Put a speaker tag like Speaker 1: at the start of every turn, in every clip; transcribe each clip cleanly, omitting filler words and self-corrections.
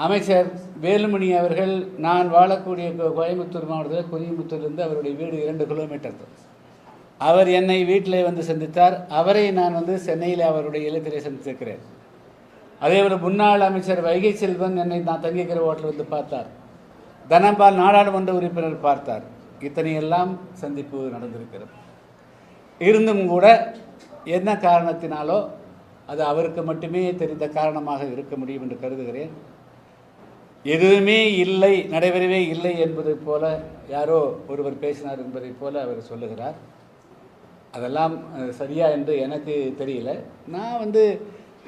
Speaker 1: அமைச்சர் வேலுமணி அவர்கள் நான் வாழக்கூடிய கோயம்புத்தூர் மாவட்டத்தில் குனிமுத்தூர்லேருந்து அவருடைய வீடு 2 கிலோமீட்டர். அவர் என்னை வீட்டில் வந்து சந்தித்தார். அவரை நான் வந்து சென்னையில் அவருடைய இல்லத்திலே சந்தித்திருக்கிறேன். அதேபோல் முன்னாள் அமைச்சர் வைகை செல்வன் என்னை நான் தங்கிக்கிற ஹோட்டலில் வந்து பார்த்தார். தனபால் நாடாளுமன்ற உறுப்பினர் பார்த்தார். இத்தனையெல்லாம் சந்திப்பு நடந்திருக்கிறது. இருந்தும் கூட என்ன காரணத்தினாலோ அது அவருக்கு மட்டுமே தெரிந்த காரணமாக இருக்க முடியும் என்று கருதுகிறேன். எதுவுமே இல்லை, நடைபெறவே இல்லை என்பதைப் போல யாரோ ஒருவர் பேசினார் என்பதைப் போல அவர் சொல்லுகிறார். அதெல்லாம் சரியா என்று எனக்கு தெரியல. நான் வந்து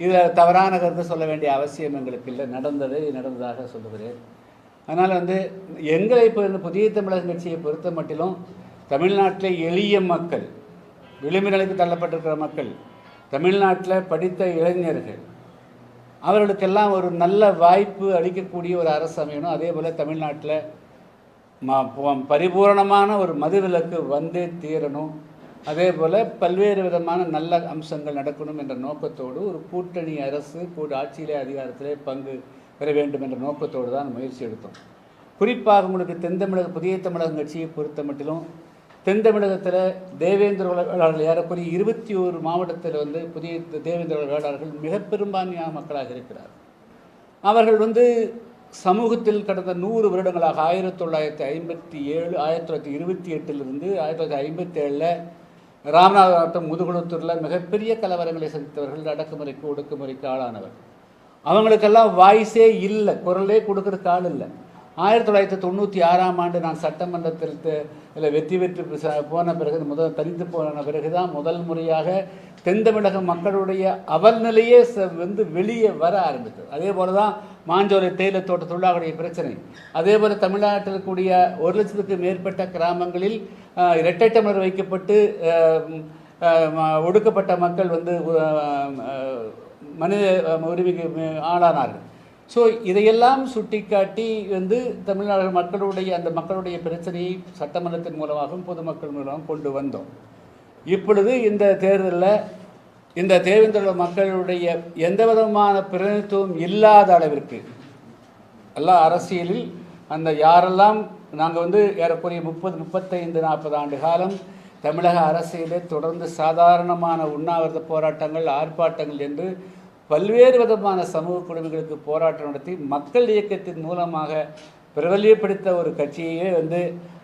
Speaker 1: இதில் தவறான கருத்து சொல்ல வேண்டிய அவசியம் எங்களுக்கு இல்லை. நடந்ததை நடந்ததாக சொல்லுகிறேன். அதனால் வந்து எங்களை இப்போ இந்த புதிய தமிழக கட்சியை பொறுத்த மட்டிலும் தமிழ்நாட்டில் எளிய மக்கள், விளிம்பு நிலைக்கு தள்ளப்பட்டிருக்கிற மக்கள், தமிழ்நாட்டில் படித்த இளைஞர்கள், அவர்களுக்கெல்லாம் ஒரு நல்ல வாய்ப்பு அளிக்கக்கூடிய ஒரு அரசு அமையணும். அதே போல் தமிழ்நாட்டில் பரிபூரணமான ஒரு மதுவிலக்கு வந்தே தீரணும். அதே போல் பல்வேறு விதமான நல்ல அம்சங்கள் நடக்கணும் என்ற நோக்கத்தோடு ஒரு கூட்டணி அரசு ஆட்சியிலே அதிகாரத்திலே பங்கு பெற வேண்டும் என்ற நோக்கத்தோடு தான் முயற்சி எடுத்தோம். குறிப்பாக உங்களுக்கு தென்தமிழக புதிய தமிழகம் கட்சியை பொறுத்த மட்டிலும் தென்தமிழகத்தில் தேவேந்திர வேளாளர்கள் ஏறக்குறைய 21 மாவட்டத்தில் வந்து புதிய தேவேந்திர வேளாளர்கள் மிக பெரும்பான்மையான மக்களாக இருக்கிறார். அவர்கள் வந்து சமூகத்தில் கடந்த 100 வருடங்களாக 1957 1928 1957 ராமநாதபுரம் மாவட்டம் முதுகுளத்தூரில் மிகப்பெரிய கலவரங்களை சந்தித்தவர்கள், அடக்குமுறைக்கு ஒடுக்குமுறைக்கு ஆளானவர். அவங்களுக்கெல்லாம் வாய்ஸே இல்லை, குரலே கொடுக்கறதுக்கு ஆள் இல்லை. 1996ஆம் ஆண்டு நான் சட்டமன்றத்தில் வெற்றி பெற்று போன பிறகு தனித்து போன பிறகுதான் முதல் முறையாக தென்தமிழக மக்களுடைய அவல்நிலையே வந்து வெளியே வர ஆரம்பித்தது. அதே போல தான் மாஞ்சோலை தேயிலை தோட்ட தொழிலாளர்களுடைய பிரச்சனை. அதே போல் தமிழ்நாட்டில் இருக்கக்கூடிய 1 லட்சத்துக்கு மேற்பட்ட கிராமங்களில் இரட்டை டம்ளர் வைக்கப்பட்டு ஒடுக்கப்பட்ட மக்கள் வந்து மனித உரிமைக்கு ஆளானார்கள். ஸோ இதையெல்லாம் சுட்டிக்காட்டி வந்து தமிழ்நாடு மக்களுடைய அந்த மக்களுடைய பிரச்சனையை சட்டமன்றத்தின் மூலமாகவும் பொதுமக்கள் மூலமாகவும் கொண்டு வந்தோம். இப்பொழுது இந்த தேர்தலில் இந்த தேவேந்திர மக்களுடைய எந்த விதமான பிரதிநிதித்துவம் இல்லாத அளவிற்கு எல்லாம் அரசியலில் அந்த யாரெல்லாம் நாங்கள் வந்து ஏறக்குறைய 30 35 40 ஆண்டு காலம் தமிழக அரசியலே தொடர்ந்து சாதாரணமான உண்ணாவிரத போராட்டங்கள், ஆர்ப்பாட்டங்கள் என்று பல்வேறு விதமான சமூக குழுமைகளுக்கு போராட்டம் நடத்தி மக்கள் இயக்கத்தின் மூலமாக பிரபல்யப்படுத்த ஒரு கட்சியே வந்து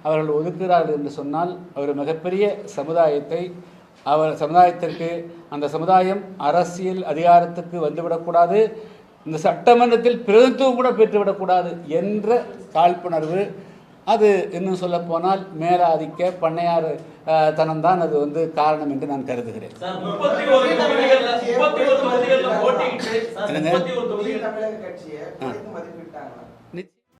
Speaker 1: அவர்கள் ஒதுக்குகிறார்கள் என்று சொன்னால் ஒரு மிகப்பெரிய சமுதாயத்தை சமுதாயத்திற்கு அந்த சமுதாயம் அரசியல் அதிகாரத்துக்கு வந்துவிடக்கூடாது, இந்த சட்டமன்றத்தில் பிரதிநிதித்துவம் கூட பெற்றுவிடக்கூடாது என்ற காழ்ப்புணர்வு, அது இன்னும் சொல்ல போனால் மேலாதிக்க பண்ணையார் தனம்தான் அது வந்து காரணம் என்று நான் கருதுகிறேன். என்னங்க